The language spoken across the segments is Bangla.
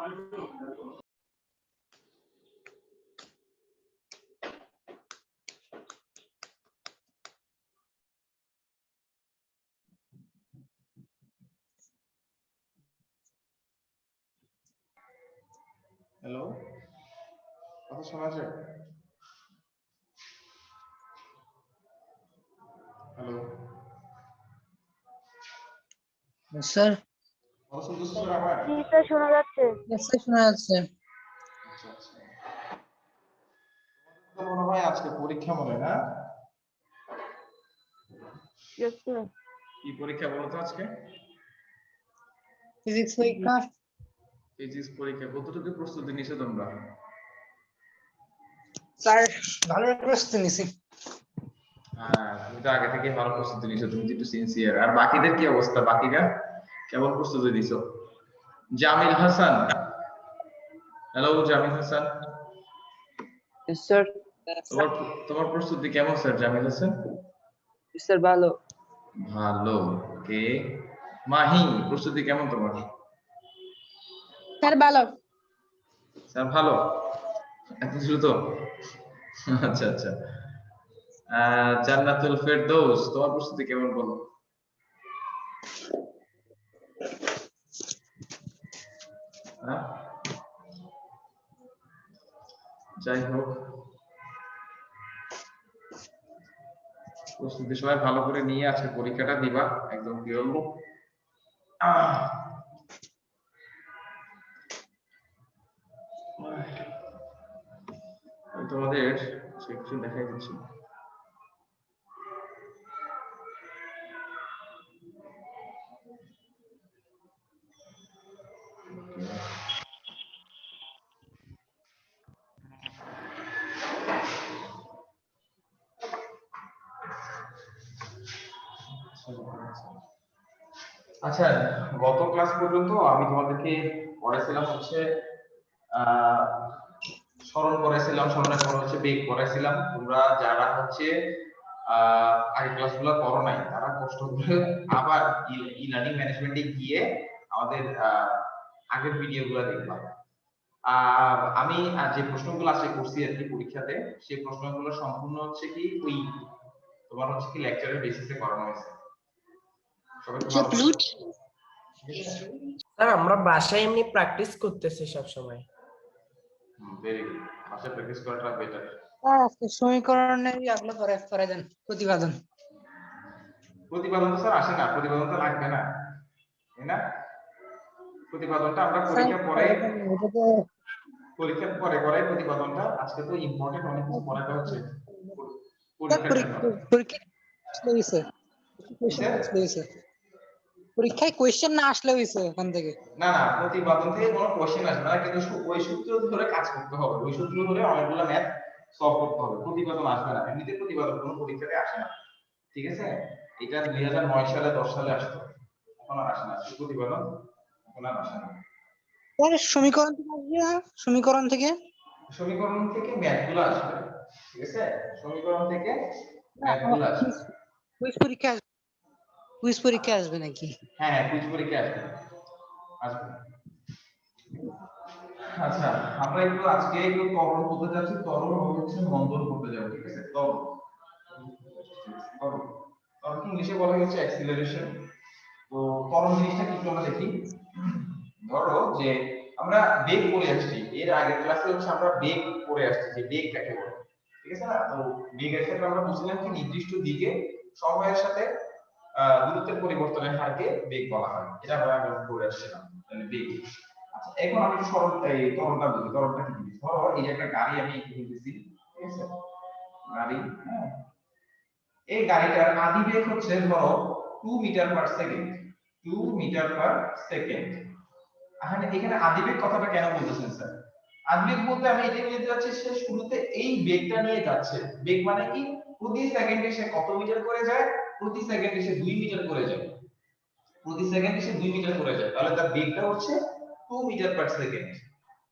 হ্যালো, কথা শোনা যায়? হ্যালো স্যার, কথা শুনতেছো স্যার আমার? জি স্যার, শোনা যাচ্ছে। স্যার শোনা যাচ্ছে। আচ্ছা আচ্ছা, তো মনে হয় আজকে পরীক্ষা মনে হয় না? Yes, sir. কি পরীক্ষা বলো তো আজকে? ফিজিক্স পরীক্ষা। ফিজিক্স পরীক্ষা। কতটুকু প্রস্তুতি নিছো তোমরা? স্যার ভালো প্রস্তুতি নিছি। হ্যাঁ, তুমি তো আগে থেকে ভালো প্রস্তুতি নিছো, তুমি তো একটু সিনসিয়ার। আর বাকিদের কি অবস্থা? বাকিরা কেমন প্রস্তুতি নিছো? Jamil Hasan, hello Jamil Hasan. Yes, sir. তোমার তোমার প্রস্তুতি কেমন sir Jamil Hasan? Yes, sir. ভালো। ভালো, ওকে। মাহি, প্রস্তুতি কেমন তোমার? স্যার ভালো। স্যার ভালো, এত দ্রুত? আচ্ছা আচ্ছা। জান্নাতুল ফেরদৌস, তোমার প্রস্তুতি কেমন বলো? হ্যাঁ? যাই হোক, প্রস্তুতি সবাই ভালো করে নিয়ে আজকে পরীক্ষাটা দিবা, একদম কি বলবো, আমি তোমাদের সেকশন দেখাই দিচ্ছি। আচ্ছা, গত ক্লাস পর্যন্ত আমি তোমাদেরকে পড়াইছিলাম হচ্ছে আহ স্মরণ করাইছিলাম, স্মরণের পর হচ্ছে বেগ করাইছিলাম। তোমরা যারা হচ্ছে আগের ক্লাসগুলো করো নাই তারা কষ্ট করে আবার ই লার্নিং ম্যানেজমেন্টে গিয়ে আমাদের আগের ভিডিওগুলো দেখবা। আমি যে প্রশ্নগুলো আছে করছি আর কি পরীক্ষাতে, সেই প্রশ্নগুলো সম্পূর্ণ হচ্ছে কি ওই তোমার হচ্ছে কি লেকচারের বেসিসে করানো হয়েছে। সবাই তো ভালো করে, ঠিক আছে? স্যার আমরা বাসায় এমনি প্র্যাকটিস করতেছি সব সময়। ভেরি গুড, বাসায় প্র্যাকটিস করাটা বেটার। স্যার আজকে সমীকরণের ইয়াগুলো করে দেন, প্রতিপাদন। প্রতিপাদন তো স্যার আসে না, প্রতিপাদন তো লাগবে না, তাই না? প্রতিপাদনটা আমরা পরীক্ষার পরে করাই প্রতিপাদনটা। আজকে তো ইম্পর্টেন্ট অনেক কিছু পড়াতে হচ্ছে পরীক্ষার জন্য। পরীক্ষায় কোয়েশ্চেন না আসলে হইছে ওখান থেকে। না না, প্রতিপাদন থেকে কোনো কোশ্চেন আসবে না, কিন্তু ওই সূত্র ধরে কাজ করতে হবে, ওই সূত্র ধরে অনেকগুলো ম্যাথ সলভ করতে হবে। প্রতিপাদন আসবে না, এমনিতে প্রতিপাদন কোনো পরীক্ষাতে আসে না, ঠিক আছে? এটা 2009 সালে 10 সালে আসতো, এখন আর আসে না প্রতিপাদন, এখন আর আসে না। স্যার সমীকরণ থেকে আসবে না? সমীকরণ থেকে ম্যাথগুলো আসবে, ঠিক আছে? সমীকরণ থেকে ম্যাথগুলো আসবে। কুইজ পরীক্ষা আসবে নাকি? হ্যাঁ হ্যাঁ, কুইজ পরীক্ষা আসবে, আসবে। আচ্ছা, আমরা একটু আজকে একটু তরল করতে যাচ্ছি, তরল হচ্ছে মন্দন করতে যাবো, ঠিক আছে? তরল তরল তরল ইংলিশে বলা হচ্ছে অ্যাক্সিলারেশন। তো তরল জিনিসটা কি আমরা দেখি। ধরো যে আমরা বেগ পড়ে আসছি, এর আগের ক্লাসে হচ্ছে আমরা বেগ পড়ে আসছি যে বেগ কাকে বলে, ঠিক আছে না? তো বেগের ক্ষেত্রে আমরা বুঝলাম কি নির্দিষ্ট দিকে সময়ের সাথে দূরত্বের পরিবর্তনের হারকে বেগ বলা হয়, এটা আমরা আগে পড়ে আসছিলাম, তাহলে বেগ। আচ্ছা, এখন আমি সরল এই তরলটা বুঝি, তরলটা কি জিনিস। ধরো এই যে একটা গাড়ি আমি কিনতেছি, ঠিক আছে? গাড়ি, হ্যাঁ, এই গাড়িটার আদি বেগ হচ্ছে ধরো 2 metre per second, 2 metre per second. এখানে আদিবেগ কথাটা কেন বলতেছেন স্যার? আদিবেগ বলতে আমি এটা নিয়ে যাচ্ছি, সে শুরুতে এই বেগটা নিয়ে যাচ্ছে। বেগ মানে কি? প্রতি সেকেন্ডে সে কত মিটার করে যায়? প্রতি সেকেন্ডে সে 2 মিটার করে যায়, প্রতি সেকেন্ডে সে 2 মিটার করে যায়, তাহলে তার বেগটা হচ্ছে 2 মিটার পার সেকেন্ড।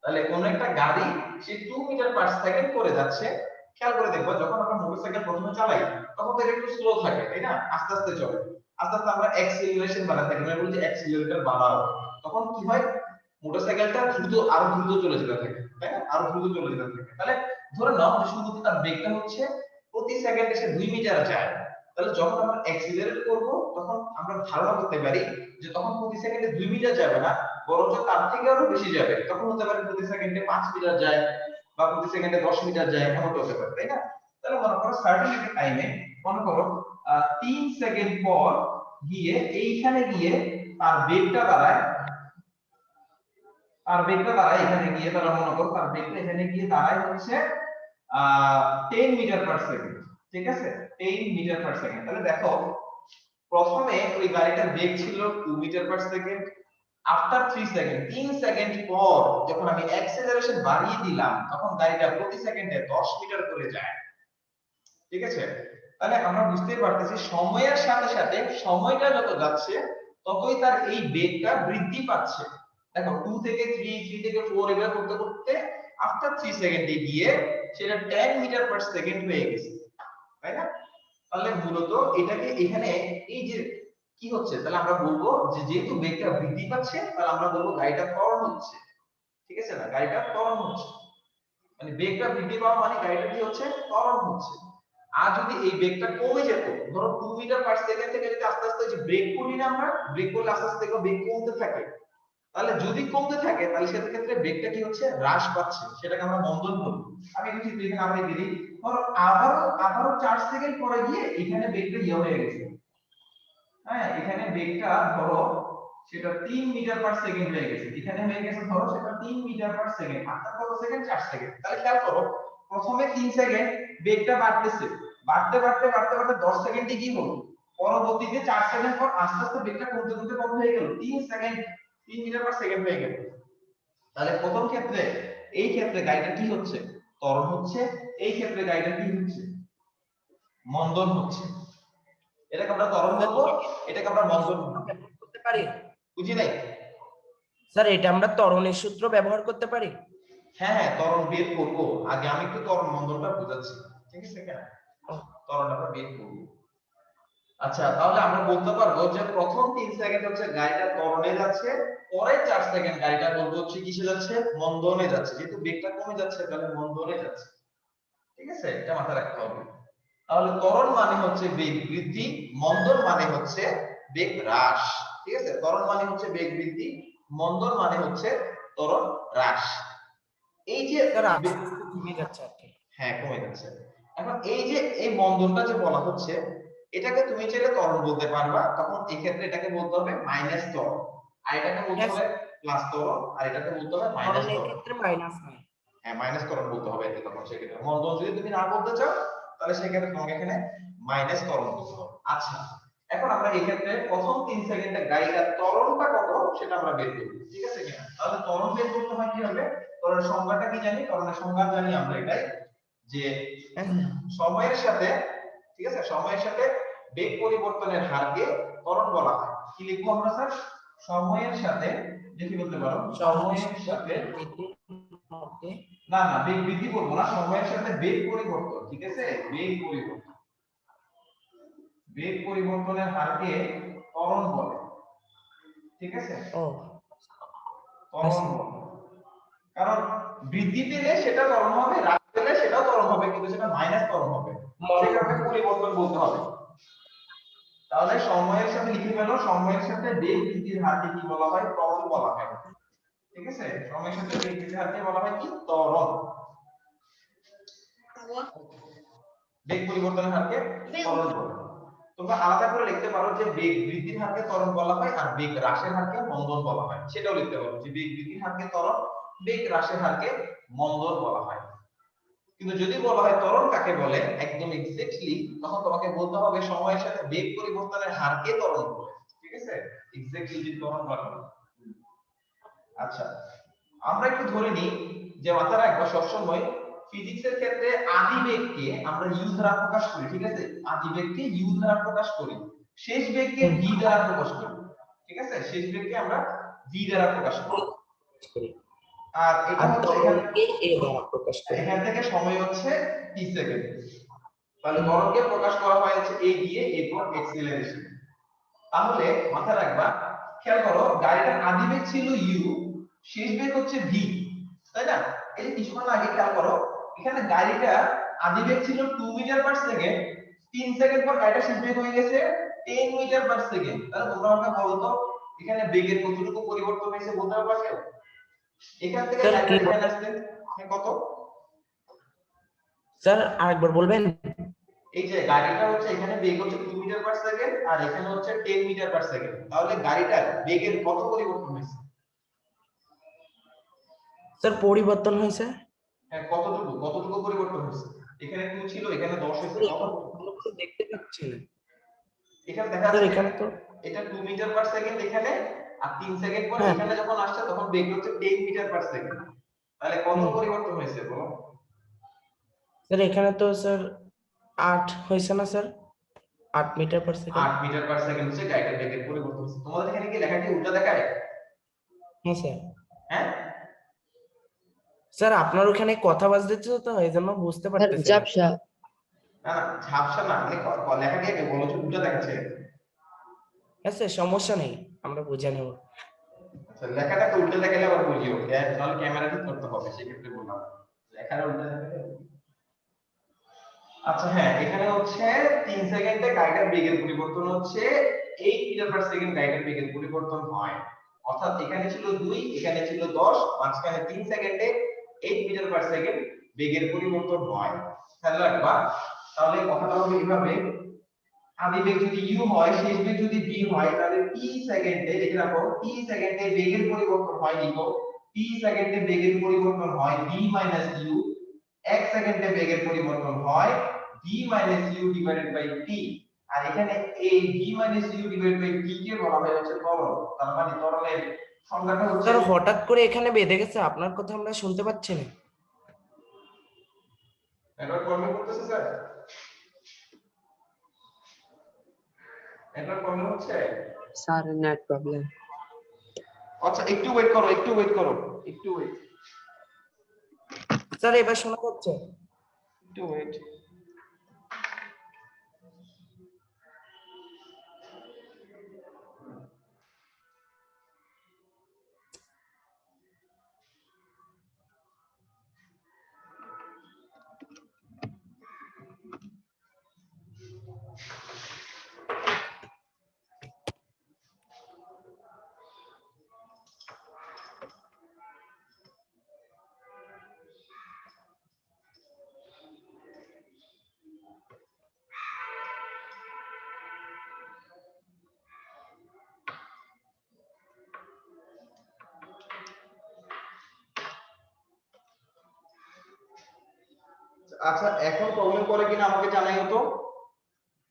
তাহলে কোন একটা গাড়ি সে 2 মিটার পার সেকেন্ড করে যাচ্ছে। খেয়াল করে দেখবা, যখন আমরা মোটরসাইকেল প্রথমে চালাই তখন তো একটু স্লো থাকে, তাই না? আস্তে আস্তে চলে, আস্তে আস্তে আমরা অ্যাক্সিলারেশন বাড়াতে থাকি, মানে বলি যে অ্যাক্সিলারেটর বাড়াও, তখন কি হয়? মোটরসাইকেলটা দ্রুত আরো দ্রুত চলে যেতে থাকে, তাই না? আরো দ্রুত চলে যেতে থাকে। তাহলে ধরে নাও যে শুরুতে তার বেগটা হচ্ছে প্রতি সেকেন্ডে সে 2 মিটার যায়, তাহলে যখন আমরা অ্যাক্সিলারেট করব তখন আমরা ধারণা করতে পারি যে তখন প্রতি সেকেন্ডে 2 মিটার যাবে না, বরঞ্চ তার থেকে আরো বেশি যাবে। তখন হতে পারে প্রতি সেকেন্ডে 5 মিটার যায় বা প্রতি সেকেন্ডে 10 মিটার যায়, এমনটা হতে পারে, তাই না? তাহলে মনে করো সার্টেন একটা টাইমে, মনে করো 3 সেকেন্ড পর গিয়ে এইখানে গিয়ে তার বেগটা দাঁড়ায়, এখানে গিয়ে তারা মনে করো তার বেগটা এখানে গিয়ে দাঁড়ায় হচ্ছে 10 মিটার পার সেকেন্ড, ঠিক আছে? 10 মিটার পার সেকেন্ড। তাহলে দেখো প্রথমে ওই গাড়িটার বেগ ছিল 2 metre per second, after 3 second 3 second পর যখন আমি অ্যাক্সেলারেশন বাড়িয়ে দিলাম তখন গাড়িটা প্রতি সেকেন্ডে 10 মিটার করে যায়, ঠিক আছে? তাহলে আমরা বুঝতেই পারতেছি সময়ের সাথে সাথে সময়টা যত যাচ্ছে ততই তার এই বেগটা বৃদ্ধি পাচ্ছে। দেখো 2 থেকে 3, 3 থেকে 4 এভাবে করতে করতে আফটার 3 সেকেন্ডে গিয়ে সেটা 10 মিটার পার সেকেন্ড হয়ে গেছে, তাই না? তাহলে মূলত এটাকে এখানে এই যে কি হচ্ছে, তাহলে আমরা বলবো যে যেহেতু বেগটা বৃদ্ধি পাচ্ছে তাহলে আমরা বলবো গাড়িটা ত্বরণ হচ্ছে, ঠিক আছে না? গাড়িটা ত্বরণ হচ্ছে, মানে বেগটা বৃদ্ধি পাওয়া মানে গাড়িটা কি হচ্ছে, ত্বরণ হচ্ছে। আর যদি এই বেগটা কমে যেত, ধরো 2 মিটার পার সেকেন্ড থেকে যদি আস্তে আস্তে যে ব্রেক করি না, আমরা ব্রেক করলে আস্তে আস্তে বেগ কমতে থাকে, তাহলে যদি কমতে থাকে তাহলে সেক্ষেত্রে বেগটা কি হচ্ছে, হ্রাস পাচ্ছে, সেটাকে আমরা মন্দন বলবো। আমি একটু চিত্র এখানে আমরা দিই, ধরো আবারও 4 সেকেন্ড পরে গিয়ে এখানে বেগটা হয়ে গেছে, হ্যাঁ এখানে বেগটা ধরো সেটা 3 মিটার পার সেকেন্ড হয়ে গেছে, এখানে হয়ে গেছে ধরো সেটা 3 মিটার পার সেকেন্ড, আফটার কত সেকেন্ড, 4 সেকেন্ড। তাহলে খেয়াল করো প্রথমে 3 সেকেন্ড বেগটা বাড়তেছে, বাড়তে বাড়তে বাড়তে বাড়তে 10 সেকেন্ডে কি হলো, পরবর্তীতে 4 সেকেন্ড পর আস্তে আস্তে বেগটা কমতে কমতে কত হয়ে গেল, 3 সেকেন্ড, 3 মিটার পার সেকেন্ড হয়ে গেল। তাহলে প্রথম ক্ষেত্রে এই ক্ষেত্রে গাড়িটা কি হচ্ছে, ত্বরণ হচ্ছে, এই ক্ষেত্রে গাড়িটা কি হচ্ছে, মন্দন হচ্ছে। এটাকে আমরা ত্বরণ বলবো, এটাকে আমরা মন্দন করতে পারি। বুঝি নাই? স্যার এটা আমরা ত্বরণের সূত্র ব্যবহার করতে পারি। হ্যাঁ হ্যাঁ, ত্বরণ বের করবো, আগে আমি একটু ত্বরণ মন্দনটা বুঝাচ্ছি, ঠিক আছে? কেন ত্বরণটা আমরা বের করবো। আচ্ছা, তাহলে আমরা বলতে পারবো যে প্রথম 3 সেকেন্ড হচ্ছে গাড়িটা ত্বরণে যাচ্ছে, পরের 4 সেকেন্ড গাড়িটা বলবো হচ্ছে কিসে যাচ্ছে, মন্দনে যাচ্ছে। যেহেতু বেগটা কমে যাচ্ছে তাহলে মন্দনে যাচ্ছে, ঠিক আছে? এটা মাথায় রাখতে হবে। তাহলে ত্বরণ মানে হচ্ছে বেগ বৃদ্ধি, মন্দন মানে হচ্ছে বেগ হ্রাস, ঠিক আছে? ত্বরণ মানে হচ্ছে বেগ বৃদ্ধি, মন্দন মানে হচ্ছে ত্বরণ হ্রাস। এই যে স্যার আস্তে আস্তে কমে যাচ্ছে আর কি। হ্যাঁ কমে যাচ্ছে। এখন এই যে এই মন্দনটা যে বলা হচ্ছে, এটাকে তুমি চাইলে ত্বরণ বলতে পারবা, তখন এই ক্ষেত্রে এটাকে বলতে হবে মাইনাস ত্বরণ, আর এটাকে বলতে হবে প্লাস ত্বরণ, আর এটাকে বলতে হবে মাইনাস ত্বরণের ত্বরণ। ক্ষেত্রে মাইনাস হয়। হ্যাঁ মাইনাস ত্বরণ বলতে হবে এতে, তখন সেক্ষেত্রে মন্দন যদি তুমি না বলতে চাও তাহলে সেক্ষেত্রে তোমাকে এখানে মাইনাস ত্বরণ বলতে হবে। আচ্ছা, এখন আমরা এই ক্ষেত্রে প্রথম 3 সেকেন্ডে গাড়িটার ত্বরণটা কত সেটা আমরা বের করব, ঠিক আছে কিনা? তাহলে ত্বরণ বের করতে হয় কিভাবে, ত্বরণের সংজ্ঞাটা কি জানি, ত্বরণের সংজ্ঞা জানি আমরা এটাই যে সময়ের সাথে, ঠিক আছে, সময়ের সাথে বেগ পরিবর্তনের হারকে ত্বরণ বলা হয়। কি লিখবো আমরা স্যার, সময়ের সাথে, দেখি বলতে পারো, সময়ের সাথে, না না বেগ বৃদ্ধি করবো না, সময়ের সাথে বেগ পরিবর্তন, ঠিক আছে? বেগ পরিবর্তন, বেগ পরিবর্তনের হারকে ত্বরণ বলে, ঠিক আছে? ও ত্বরণ বলে, কারণ বৃদ্ধি পেলে সেটা ত্বরণ হবে, হ্রাস পেলে সেটাও ত্বরণ হবে, কিন্তু সেটা মাইনাস ত্বরণ হবে, সেটাকে পরিবর্তন বলতে হবে। তাহলে সময়ের সাথে লিখে ফেলো, সময়ের সাথে বেগ বৃদ্ধির হারকে কি বলা হয়, ত্বরণ বলা হয়, ঠিক আছে? সময়ের সাথে বেগ বৃদ্ধির হারকে বলা হয় কি, ত্বরণ। বেগ পরিবর্তনের হারকে ত্বরণ বলে। তোমরা আলাদা করে লিখতে পারো যে বেগ বৃদ্ধির হারকে ত্বরণ বলা হয় আর বেগ হ্রাসের হারকে মন্দন বলা হয়, সেটাও লিখতে পারো যে বেগ বৃদ্ধির হারকে ত্বরণ, বেগ হ্রাসের হারকে মন্দন বলা হয়। কিন্তু যদি বলা হয় ত্বরণ কাকে বলে একদম এক্স্যাক্টলি, তখন তোমাকে বলতে হবে সময়ের সাথে বেগ পরিবর্তনের হারকে ত্বরণ বলে, ঠিক আছে? এক্স্যাক্টলি যে ত্বরণ বলা। আচ্ছা, আমরা একটু ধরে নিই যে মাথায় রাখবা সবসময় ফিজিক্সের ক্ষেত্রে আদি বেগকে আমরা ইউ দ্বারা প্রকাশ করি, ঠিক আছে? আদি বেগকে ইউ দ্বারা প্রকাশ করি, শেষ বেগকে ভি দ্বারা প্রকাশ করি, ঠিক আছে? শেষ বেগকে আমরা ভি দ্বারা প্রকাশ করি। আর এটা হচ্ছে ত্বরণকে এ দ্বারা প্রকাশ করি। এখান থেকে সময় হচ্ছে টি সেকেন্ড। তাহলে ত্বরণকে প্রকাশ করা হয়েছে এ দিয়ে, এরপর অ্যাক্সিলারেশন। তাহলে মাথায় রাখবা, খেয়াল করো গাড়িটার আদি বেগ ছিল ইউ, শেষ বেগ হচ্ছে ভি, তাই না? এই যে কিছুক্ষণ আগে খেয়াল করো, এখানে গাড়িটা আদি বেগ ছিল 2 মিটার পার সেকেন্ড, 3 সেকেন্ড পর গাড়িটা শেষ বেগ হয়ে গেছে 10 মিটার পার সেকেন্ড। তাহলে তোমরা আমাকে বলো তো এখানে বেগের কতটুকু পরিবর্তন হয়েছে, বলতে পারবা কেউ? এখান থেকে স্যার গাড়িটা কি এখানে আসছে কত? স্যার আরেকবার বলবেন? এই যে গাড়িটা হচ্ছে এখানে বেগ হচ্ছে 2 মিটার পার সেকেন্ড আর এখানে হচ্ছে 10 মিটার পার সেকেন্ড, তাহলে গাড়িটার বেগের কত পরিবর্তন হয়েছে? স্যার পরিবর্তন হয়েছে। হ্যাঁ, কতটুকু পরিবর্তন হয়েছে? এখানে 2 ছিল, এখানে 10 হয়েছে, কত? ভালো করে দেখতে পাচ্ছি না। এখানে দেখা স্যার যাচ্ছে এখানে তো এটা 2 মিটার পার সেকেন্ড এখানে, আর 3 সেকেন্ড পর হ্যাঁ এখানে যখন আসছে তখন বেগ হচ্ছে 10 মিটার পার সেকেন্ড। তাহলে কত হুম। পরিবর্তন হয়েছে বলো? স্যার এখানে তো স্যার 8 হয়েছে না sir? 8 metre per second. 8 metre per second হচ্ছে গাড়িটার বেগের পরিবর্তন হচ্ছে। তোমাদের এখানে কি লেখাটি উল্টা দেখায়? হ্যাঁ স্যার। হ্যাঁ, স্যার আপনার ওখানে কথা বাজতেছে তো এই জন্য বুঝতে স্যার পারতেছি না। ঝাপসা। না না ঝাপসা না, লেখাটি আগে বলো যে উল্টা দেখাচ্ছে। হ্যাঁ স্যার সমস্যা নেই, আমরা বুঝে নেব। আচ্ছা, লেখাটাকে উল্টা দেখালে আবার বুঝিও, তাহলে ক্যামেরা ঠিক করতে হবে, সেক্ষেত্রে বললাম লেখাটা উল্টা দেখালে। আচ্ছা হ্যাঁ, এখানে হচ্ছে 3 সেকেন্ডে গাড়িটার বেগের পরিবর্তন হচ্ছে 8 মিটার পার সেকেন্ড, গাড়িটার বেগের পরিবর্তন হয়। অর্থাৎ এখানে ছিল 2, এখানে ছিল 10, মাঝখানে 3 সেকেন্ডে 8 মিটার পার সেকেন্ড বেগের পরিবর্তন হয়। খেয়াল রাখবা, তাহলে কথাটা হবে এইভাবে, আদি বেগ যদি u হয়, শেষ বেগ যদি v হয়, তাহলে t সেকেন্ডে, লিখে রাখো, t সেকেন্ডে বেগের পরিবর্তন হয়, লিখো t সেকেন্ডে বেগের পরিবর্তন হয় v u, 1 সেকেন্ডে বেগের পরিবর্তন হয় v u divided by t। আর এখানে এই v u divided by t কে বলা হয় হচ্ছে ত্বরণ। তার মানে ত্বরণের সংজ্ঞাটা হচ্ছে, স্যার হঠাৎ করে এখানে বেঁধে গেছে, আপনার কথা আমরা শুনতে পাচ্ছি না। একবার প্রবলেম করতেছে স্যার, একবার প্রবলেম হচ্ছে। Sir net problem. আচ্ছা একটু ওয়েট করো, একটু ওয়েট করো, একটু ওয়েট, স্যার এবার শোনা যাচ্ছে? একটু ওয়েট। আচ্ছা এখন প্রবলেম করে কিনা আমাকে জানাইও তো,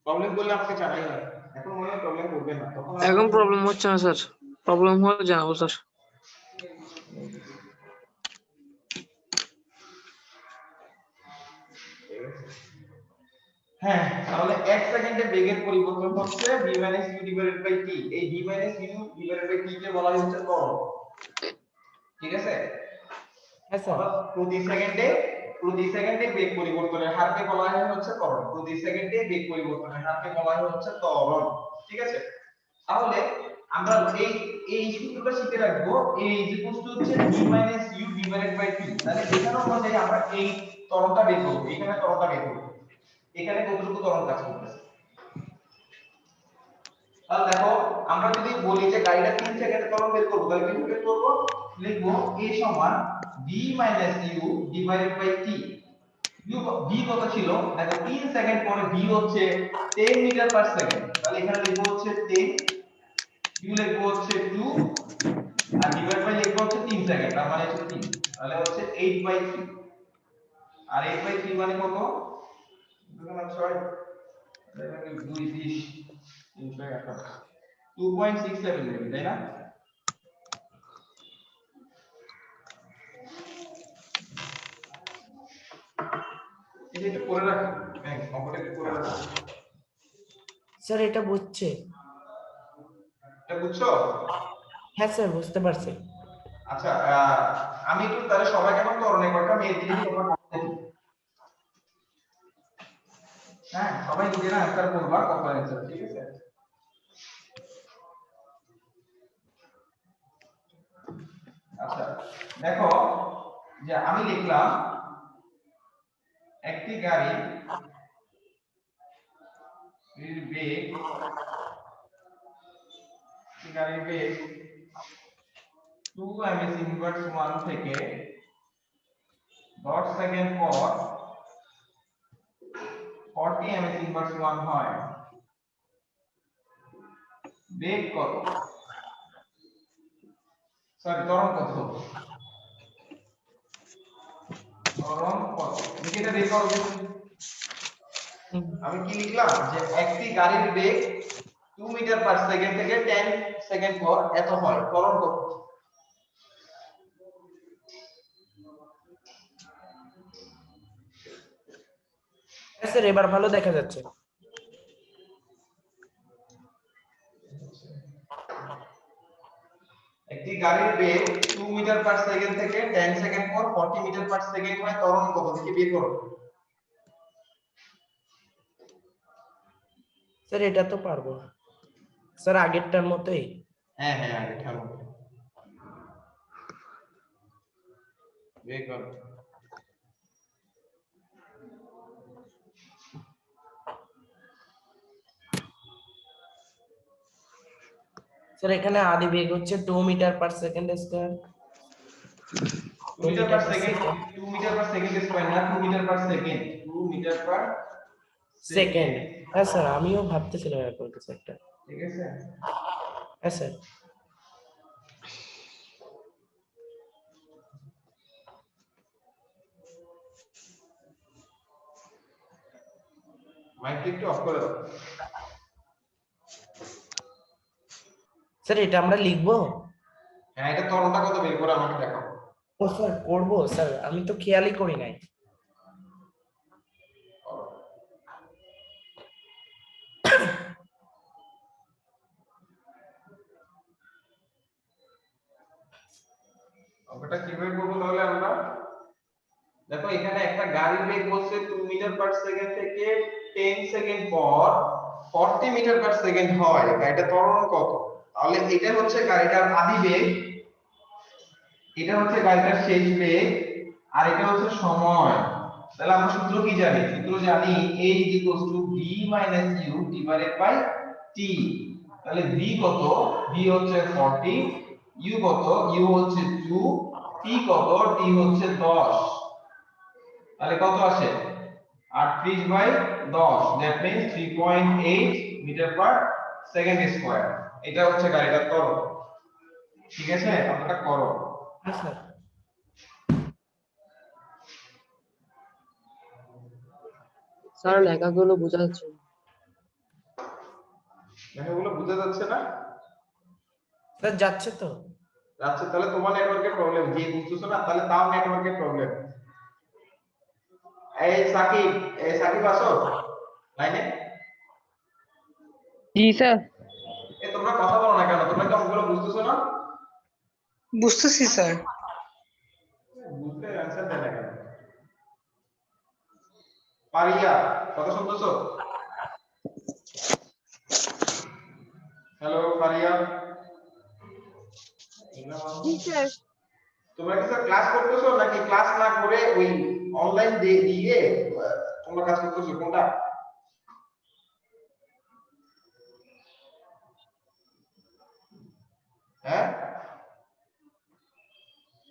প্রবলেম করলে আমাকে জানাইও। এখন মনে হয় প্রবলেম করবে না, তখন এখন প্রবলেম হচ্ছে না স্যার, প্রবলেম হলে জানাবো স্যার। হ্যাঁ, তাহলে 1 সেকেন্ডে বেগের পরিবর্তন হচ্ছে v u divided by t। এই v u divided by t কে বলা হচ্ছে ত্বরণ, ঠিক আছে? হ্যাঁ স্যার। অর্থাৎ প্রতি সেকেন্ডে বেগ পরিবর্তনের হারকে বলা হয় হচ্ছে ত্বরণ, প্রতি সেকেন্ডে বেগ পরিবর্তনের হারকে বলা হয় হচ্ছে ত্বরণ, ঠিক আছে? তাহলে আমরা এই সূত্রটা শিখে রাখবো, a হচ্ছে v u divided by t। তাহলে এখানে অনুযায়ী আমরা এই ত্বরণটা বের করব, এখানে ত্বরণটা বের করব, এখানে কতটুকু ত্বরণ কাজ করতেছে। তাহলে দেখো, আমরা যদি বলি যে গাড়িটা 3 সেকেন্ডে ত্বরণ বের করব, তাহলে কিভাবে বের করব? লিখবো a সমান v u divided by t। v কত ছিল দেখো, 3 সেকেন্ড পরে v হচ্ছে 10 মিটার পার সেকেন্ড, তাহলে এখানে লিখবো হচ্ছে 10, u লিখবো হচ্ছে 2, আর ডিভাইড বাই লিখবো হচ্ছে 3 সেকেন্ড, তার মানে হচ্ছে 3, তাহলে হচ্ছে 8/3। আর 8/3 মানে কত? 6 2 20 318, 2.67 মিলি, তাই না? এটা একটু করে রাখি, হ্যাঁ অঙ্কটা একটু করে রাখি। স্যার এটা বুঝছে? এটা বুঝছো? হ্যাঁ স্যার বুঝতে পারছি। আচ্ছা আমি একটু তাহলে সবাইকে এখন ত্বরণের কয়টা মেয়ে জিনিস তোমরা করতে দিই। হ্যাঁ, সবাই নিজেরা অ্যানসার করবা কত অ্যানসার, ঠিক আছে? আচ্ছা দেখো যে আমি লিখলাম একটি গাড়ির বেগ গাড়ির বেগ 2 ms ইনভার্স 1 থেকে 10 সেকেন্ড পর 40 ms ইনভার্স 1 হয় বেগ কত সরি ত্বরণ কত দেখি এটা বের করো দেখি। আমি কি লিখলাম যে একটি গাড়ির বেগ 2 মিটার পার সেকেন্ড থেকে 10 সেকেন্ড পর এত হয় ত্বরণ কত হ্যাঁ স্যার এবার ভালো দেখা যাচ্ছে। একটি গাড়ির বেগ 2 মিটার পার সেকেন্ড থেকে 10 সেকেন্ড পর 40 মিটার পার সেকেন্ড হয় ত্বরণ কত দেখি বের করো স্যার এটা তো পারবো না স্যার আগেরটার মতোই। হ্যাঁ হ্যাঁ আগে খেলো বের করো স্যার এখানে আদি বেগ হচ্ছে 2 metre per second square 2 metre per second 2 metre per second square না 2 metre per second 2 metre per second. হ্যাঁ স্যার আমিও ভাবতেছিলাম এরকম কিছু একটা। ঠিক আছে হ্যাঁ স্যার মাইকটা একটু অফ করে দাও স্যার এটা আমরা লিখবো। হ্যাঁ এটা ত্বরণটা কত বের করে আমাকে দেখাও ও স্যার করবো স্যার আমি তো খেয়ালই করি নাই। অঙ্কটা কিভাবে করব তাহলে আমরা দেখো এখানে একটা গাড়ির বেগ বলছে 2 মিটার পার সেকেন্ড থেকে 10 সেকেন্ড পর 40 মিটার পার সেকেন্ড হয় গাড়িটা ত্বরণ কত তাহলে এটা হচ্ছে গাড়িটার আদি বেগ এটা হচ্ছে গাড়িটার শেষ বেগ আর এটা হচ্ছে সময় তাহলে আমরা সূত্র কি জানি সূত্র জানি a b - u divided by t তাহলে b কত b হচ্ছে 40 u কত u হচ্ছে 2 t কত t হচ্ছে 10 তাহলে কত আসে 38/10 that means 3.8 metre per second square এটা হচ্ছে গাড়িটার ত্বরণ ঠিক আছে আমরা করো হ্যাঁ স্যার স্যার লেখাগুলো বোঝা যাচ্ছে না। এগুলো বোঝা যাচ্ছে না স্যার যাচ্ছে তো। আচ্ছা তাহলে তোমার নেটওয়ার্কের প্রবলেম যে বুঝতেছো না তাহলে তাও নেটওয়ার্কের প্রবলেম এই সাকিব আসো লাইনে জি স্যার তোমরা কথা বলো না কেন তোমরা কি অঙ্কগুলো বুঝতেছো না বুঝতেছি স্যার। বুঝতে অ্যানসার দেয় না কেন পারিয়া কথা শুনতেছো হ্যালো পারিয়া জি স্যার তোমরা কি স্যার ক্লাস করতেছো নাকি ক্লাস না করে ওই অনলাইন দিয়ে তোমরা কাজ করতেছো কোনটা হ্যাঁ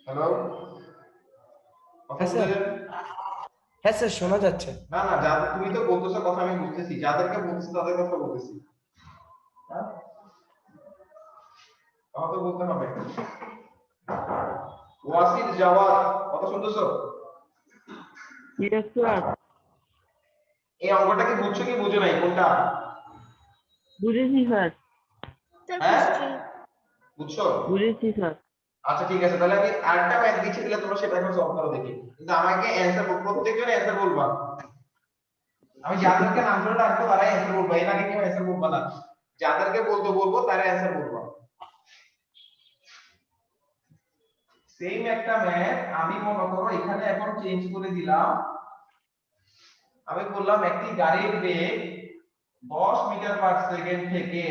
হ্যালো কথা হ্যাঁ স্যার। বলছেন হ্যাঁ স্যার শোনা যাচ্ছে। না না যাদের তুমি তো বলতেছো কথা আমি বুঝতেছি যাদেরকে বলতেছি তাদের কথা বলতেছি হ্যাঁ কথা তো বলতে হবে ওয়াসিদ জাওয়াদ কথা শুনতেছো ইয়েস স্যার এই অঙ্কটা কি বুঝছো কি বুঝো নাই কোনটা বুঝেছি স্যার হ্যাঁ বুঝছো বুঝেছি স্যার আচ্ছা ঠিক আছে তাহলে আমি আরেকটা ম্যাথ দিচ্ছি তাহলে তোমরা সেটা এখন সলভ করো দেখি কিন্তু আমাকে অ্যানসার প্রত্যেকজন অ্যানসার বলবা আমি যাদেরকে নাম ধরে ডাকবো তারাই অ্যানসার বলবা এর আগে কেউ অ্যানসার বলবা না যাদেরকে বলবো তারা অ্যানসার বলবা সেম একটা ম্যাথ আমি মনে করো এখানে এখন চেঞ্জ করে দিলাম আমি বললাম একটি গাড়ির বেগ 10 মিটার পার সেকেন্ড থেকে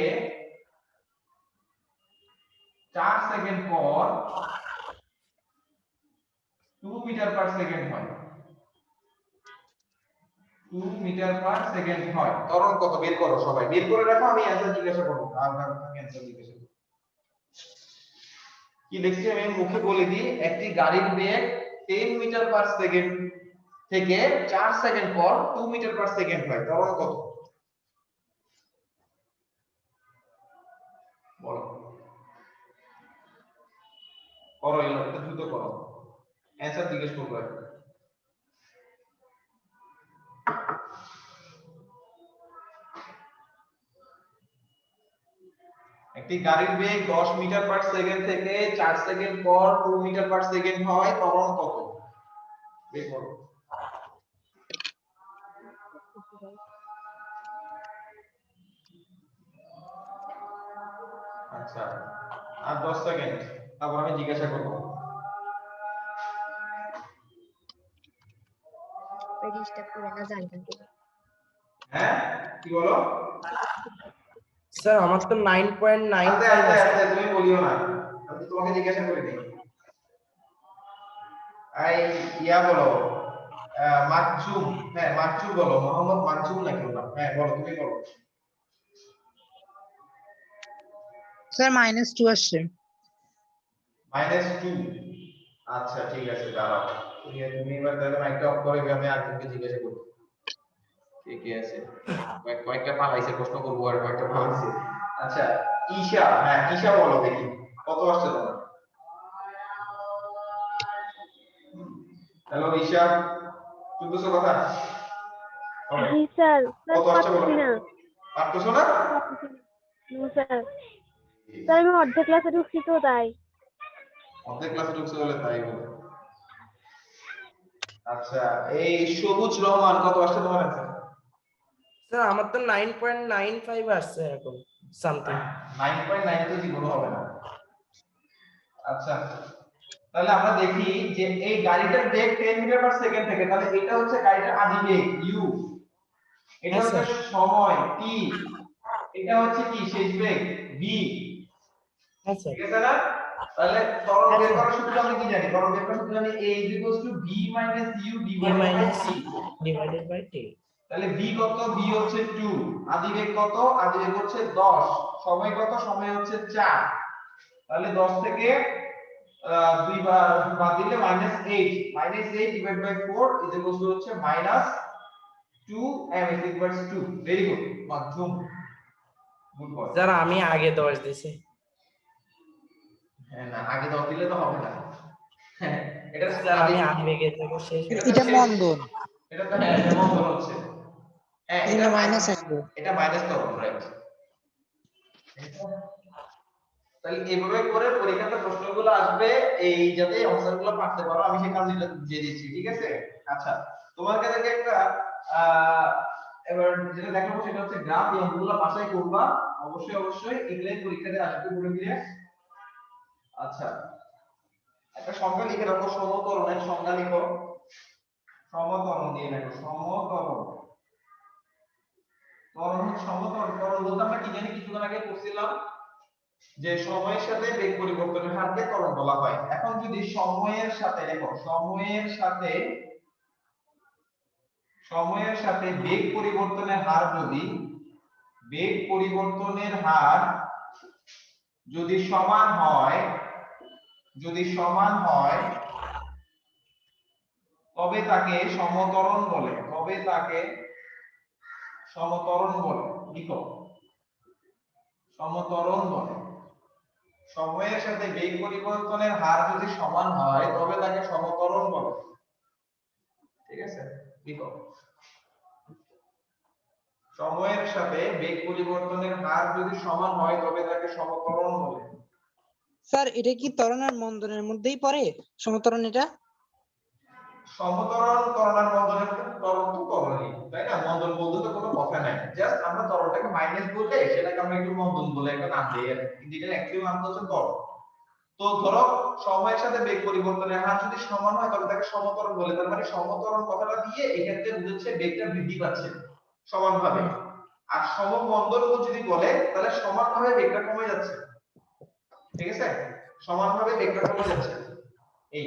4 সেকেন্ড পর 2 মিটার পার সেকেন্ড হয়, 2 মিটার পার সেকেন্ড হয়। ত্বরণ কত বের করো সবাই, বের করে রাখো, আমি অ্যানসার জিজ্ঞাসা করব। আপনার অ্যানসার জিজ্ঞাসা করব। কি লিখছি আমি মুখে বলে দিই, একটি গাড়ির বেগ 10 মিটার পার সেকেন্ড থেকে 4 সেকেন্ড পর 2 মিটার পার সেকেন্ড হয়, ত্বরণ কত? বলো, করো, এটা দ্রুত করো, অ্যানসার জিজ্ঞেস করবো এখন। একটি গাড়ির বেগ 10 মিটার পার সেকেন্ড থেকে 4 সেকেন্ড পর 2 মিটার পার সেকেন্ড হয়, ত্বরণ কত? বের করো। আচ্ছা, আর 10 সেকেন্ড, তারপর আমি জিজ্ঞাসা করব। হ্যাঁ, কি বলো? স্যার আমার তো 9.95 আস্তে আস্তে আছে। আস্তে, তুমি বলিও না, আমি তো তোমাকে জিজ্ঞাসা করিনি। এই ইয়া বলো, মাকজুম, হ্যাঁ মাকজুম বলো, মোহাম্মদ মাকজুম নাকি ওর নাম? হ্যাঁ বলো, তুমি বলো। স্যার -2 আসছে। -2। আচ্ছা ঠিক আছে, দাঁড়াও, তুমি এবার তাহলে মাইকটা অফ করে আমি আরেকজনকে জিজ্ঞাসা করব। কে কে আছে? কয়েকটা পালাইছে, প্রশ্ন করবো আর কয়েকটা পালাইছে। আচ্ছা, ঈশা, হ্যাঁ ঈশা বলো দেখি কত আসছে তোমার। হ্যালো ঈশা, শুনতেছো কথা? জি স্যার, স্যার কত আসছে বলো? পাচ্ছি না। পারতেছো না? নো স্যার, স্যার আমি অর্ধেক ক্লাসে ঢুকছি তো তাই। অর্ধেক ক্লাসে ঢুকছে বলে তাই বলে। আচ্ছা, এই সবুজ রহমান কত আসছে তোমার কাছে? স্যার আমার তো 9.95 আসছে এখন সামথিং। 9.9 তো জীবনও হবে না। আচ্ছা, তাহলে আমরা দেখি যে এই গাড়িটার বেগ 10 মিটার পার সেকেন্ড থেকে, তাহলে এটা হচ্ছে গাড়িটার আদি বেগ u, এটা হ্যাঁ হচ্ছে স্যার। সময় t, এটা হচ্ছে কি শেষ বেগ v, হ্যাঁ স্যার। ঠিক আছে না? তাহলে ত্বরণ হ্যাঁ বের স্যার। করার সূত্র আমি কি জানি? ত্বরণ বের করার সূত্র জানি a v - u e divided by minus t। divided by t। তাহলে v কত? v হচ্ছে 2, আদি বেগ কত? আদি বেগ হচ্ছে 10, সময় কত? সময় হচ্ছে 4। তাহলে 10 থেকে 2 বাদ দিলে -8, -8 divided by 4 is equals to হচ্ছে -2 and is equals to 2। Very good মাকজুম, গুড বয়। স্যার আমি আগে 10 দিছি। হ্যাঁ না, আগে 10 দিলে তো হবে না। হ্যাঁ, এটা স্যার আদি, আমি আগে থেকে শেষ এটা তো এটা শেষ, মন্দন, এটা তো হ্যাঁ যেমন মনে হচ্ছে। হ্যাঁ এটা এখানে মাইনাস আসবে। এটা মাইনাস তরণ, রাইট। তাহলে এইভাবে করে পরীক্ষাতে প্রশ্নগুলো আসবে, এই যাতে অ্যানসারগুলো পারতে পারো, আমি সেই কারণে এটা বুঝিয়ে দিচ্ছি, ঠিক আছে? আচ্ছা, তোমার কাছে একটা এবার যেটা দেখাবো সেটা হচ্ছে গ্রাফ, এই অঙ্কগুলো বাসায় করবা অবশ্যই অবশ্যই, এগুলাই পরীক্ষাতে আসবে বলে দিয়ে। আচ্ছা, একটা সংজ্ঞা লিখে রাখো, সমতরণের সংজ্ঞা লিখো, সমতরণ দিয়ে রাখো, সমতরণ। ত্বরণ সমতরণ, ত্বরণ বলতে আমরা কি জানি? কিছুক্ষণ আগে পড়ছিলাম যে সময়ের সাথে বেগ পরিবর্তনের হারকে ত্বরণ বলা হয়। এখন যদি সময়ের সাথে, দেখো সময়ের সাথে বেগ পরিবর্তনের হার, যদি বেগ পরিবর্তনের হার যদি সমান হয়, তবে তাকে সমতরণ বলে, লিখো, সমতরণ বলে। সময়ের সাথে বেগ পরিবর্তনের হার যদি সমান হয় তবে তাকে সমতরণ বলে, ঠিক আছে? লিখো, সময়ের সাথে বেগ পরিবর্তনের হার যদি সমান হয় তবে তাকে সমতরণ বলে। স্যার এটা কি ত্বরণ আর মন্দনের মধ্যেই পড়ে? সমতরণ এটা? সমতরণ, ত্বরণ আর মন্দনের ত্বরণ তো ত্বরণই, তাই না? মন্দন বলতে তো কোনো কথা নাই, জাস্ট আমরা ত্বরণটাকে মাইনাস বলে সেটাকে আমরা একটু মন্দন বলে একটা নাম দেই আর কি, কিন্তু এটার অ্যাকচুয়াল নাম হচ্ছে ত্বরণ। তো ধরো সময়ের সাথে বেগ পরিবর্তনের হার যদি সমান হয় তবে তাকে সমতরণ বলে, তার মানে সমতরণ কথাটা দিয়ে এক্ষেত্রে বুঝাচ্ছে বেগটা বৃদ্ধি পাচ্ছে সমানভাবে। আর সমমন্দন যদি বলে তাহলে সমানভাবে বেগটা কমে যাচ্ছে, ঠিক আছে? সমানভাবে বেগটা কমে যাচ্ছে, এই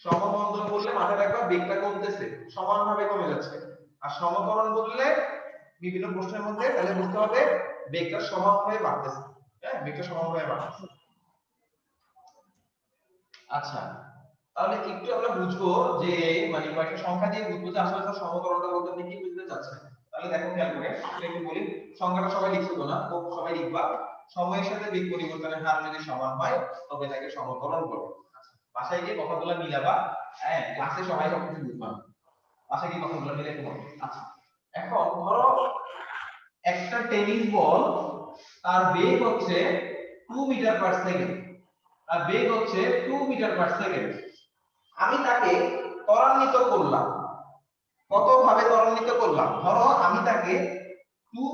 সমবন্ধন বললে মাথায় রাখবা বেগটা কমতেছে, সমানভাবে কমে যাচ্ছে। আর সমত্বরণ বললে বিভিন্ন প্রশ্নের মধ্যে তাহলে বুঝতে হবে বেগটা সমানভাবে বাড়তেছে। হ্যাঁ, বেগটা সমানভাবে বাড়তেছে। আচ্ছা, তাহলে একটু আমরা বুঝবো যে মানে কয়েকটা সংখ্যা দিয়ে বুঝবো যে আসলে তার সমতলটা বলতে আপনি কি বুঝতে চাচ্ছেন। তাহলে দেখো খেয়াল করে একটু বলি, সংখ্যাটা সবাই লিখছো তো না? তো সবাই লিখবা সময়ের সাথে বেগ পরিবর্তনের হার যদি সমান হয় তবে তাকে সমতলন বলে। আচ্ছা, বাসায় গিয়ে কথাগুলো মিলাবা। হ্যাঁ, ক্লাসে সবাই সবকিছু বুঝবা না, বাসায় গিয়ে কথাগুলো মিলে তোমার। আচ্ছা, এখন ধরো একটা টেনিস বল, তার বেগ হচ্ছে 2 মিটার পার সেকেন্ড, আর বেগ হচ্ছে 2 মিটার পার সেকেন্ড। আমি তাকে ত্বরান্বিত করলাম। কত ভাবে ত্বরান্বিত করলাম? ধরো আমি তাকে 2